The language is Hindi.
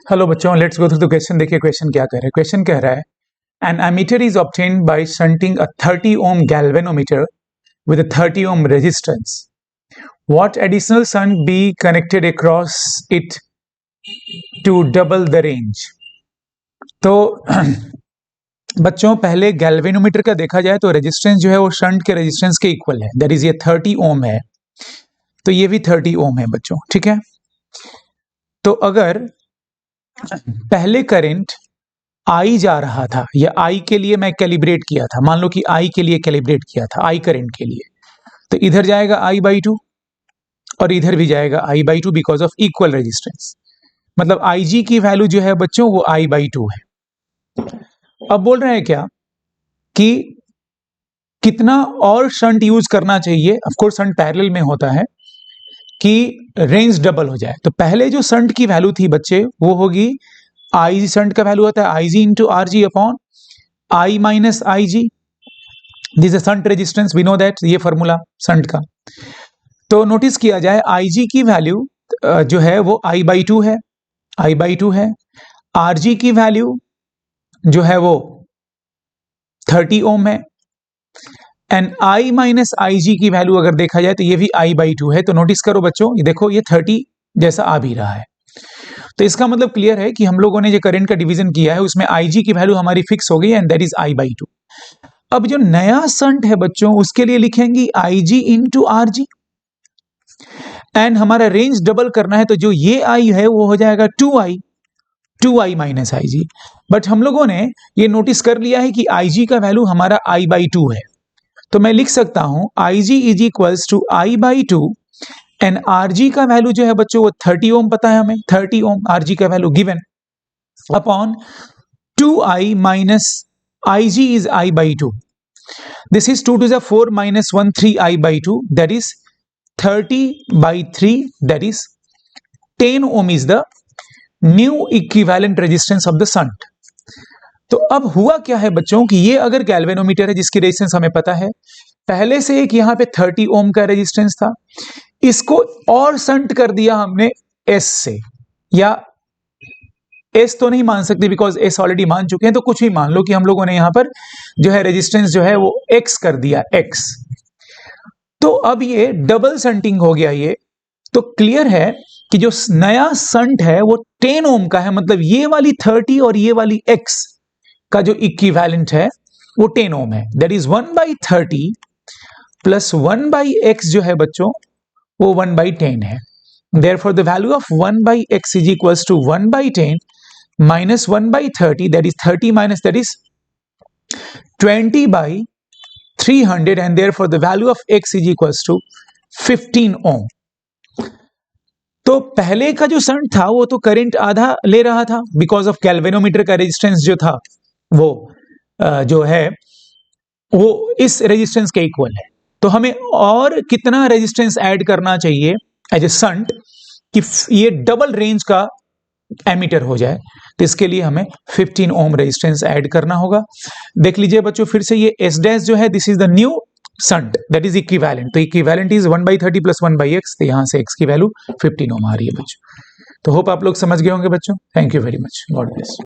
हेलो बच्चों, let's go through the question. देखिए क्वेश्चन क्या कह रहा है। क्वेश्चन कह रहा है an ammeter is obtained by shunting a 30 ohm galvanometer with a 30 ohm resistance. What additional shunt be connected across it to double the range? तो बच्चों पहले गैल्वेनोमीटर का देखा जाए तो रेजिस्टेंस जो है वो शंट के रेजिस्टेंस के इक्वल है। दैट इज ये 30 ओम है, तो ये भी 30 ओम है बच्चों, ठीक है। तो अगर पहले करंट आई जा रहा था या आई के लिए मैं कैलिब्रेट किया था, मान लो कि आई के लिए कैलिब्रेट किया था, आई करंट के लिए, तो इधर जाएगा आई बाई 2 और इधर भी जाएगा I by 2 because of equal resistance. मतलब आई जी की वैल्यू जो है बच्चों वो आई बाई 2 है। अब बोल रहे हैं क्या कि कितना और शंट यूज करना चाहिए। ऑफ कोर्स शंट पैरेलल में होता है कि रेंज डबल हो जाए। तो पहले जो शंट की वैल्यू थी बच्चे वो होगी आई जी, शंट का वैल्यू होता है I G into R G upon I minus I G. This is shunt resistance, we know that, ये फॉर्मूला शंट का। तो नोटिस किया जाए आई जी की वैल्यू जो है वो आई बाई 2 है, आई बाई 2 है। आर जी की वैल्यू जो है वो 30 ओम है एंड आई माइनस आई जी की वैल्यू अगर देखा जाए तो ये भी आई बाई 2 है। तो नोटिस करो बच्चों, ये देखो ये 30 जैसा आ भी रहा है। तो इसका मतलब क्लियर है कि हम लोगों ने जो करंट का डिवीजन किया है उसमें आई जी की वैल्यू हमारी फिक्स हो गई and that is I by 2। अब जो नया शंट है बच्चों उसके लिए लिखेंगे आई G into R ji and हमारा रेंज डबल करना है, तो जो ये आई है वो हो जाएगा 2i minus I ji. But हम लोगों ने ये नोटिस कर लिया है कि आई जी का वैल्यू हमारा आई बाई 2 है, तो मैं लिख सकता हूं I G is equals to I by 2 and R G का वैल्यू जो है बच्चों वो 30 ओम पता है हमें, 30 ओम आर जी का value given upon 2i minus I G is I by 2। This is 2 to the 4 minus 1 3i by 2, that is 30 by 3, that is 10 ohm is the new equivalent resistance of the shunt। तो अब हुआ क्या है बच्चों कि ये अगर गैल्वेनोमीटर है जिसकी रेजिस्टेंस हमें पता है, पहले से एक यहाँ पे 30 ओम का रेजिस्टेंस था, इसको और शंट कर दिया हमने एस से, या एस तो नहीं मान सकते बिकॉज एस ऑलरेडी मान चुके हैं, तो कुछ भी मान लो कि हम लोगों ने यहां पर जो है रेजिस्टेंस जो है वो एक्स कर दिया, एक्स। तो अब ये डबल शंटिंग हो गया ये। तो क्लियर है कि जो नया शंट है वो 10 ओम का है, मतलब ये वाली 30 और ये वाली एक्स का जो इक्विवेलेंट है वो 10 ओम है। That is 1 by 30 plus 1 by x जो है बच्चों वो 1 बाई 10 है। Therefore, the value of 1 by x is equals to 1 by 10 minus 1 by 30, that is 30 minus that is 20 by 300, and therefore the value of x is equals to 15 ohm। तो पहले का जो शंट था वो तो करंट आधा ले रहा था बिकॉज ऑफ गैल्वेनोमीटर का रेजिस्टेंस जो था वो जो है वो इस रेजिस्टेंस के इक्वल है। तो हमें और कितना रेजिस्टेंस ऐड करना चाहिए एज ए शंट कि ये डबल रेंज का एमीटर हो जाए, तो इसके लिए हमें 15 ओम रेजिस्टेंस ऐड करना होगा। देख लीजिए बच्चों फिर से, ये एस डैश जो है this is the new shunt that is equivalent. तो equivalent is 1 by 30 plus 1 by X, तो यहां से एक्स की वैल्यू 15 ओम आ रही है बच्चों। तो होप आप लोग समझ गए होंगे बच्चों। Thank you very much, God bless.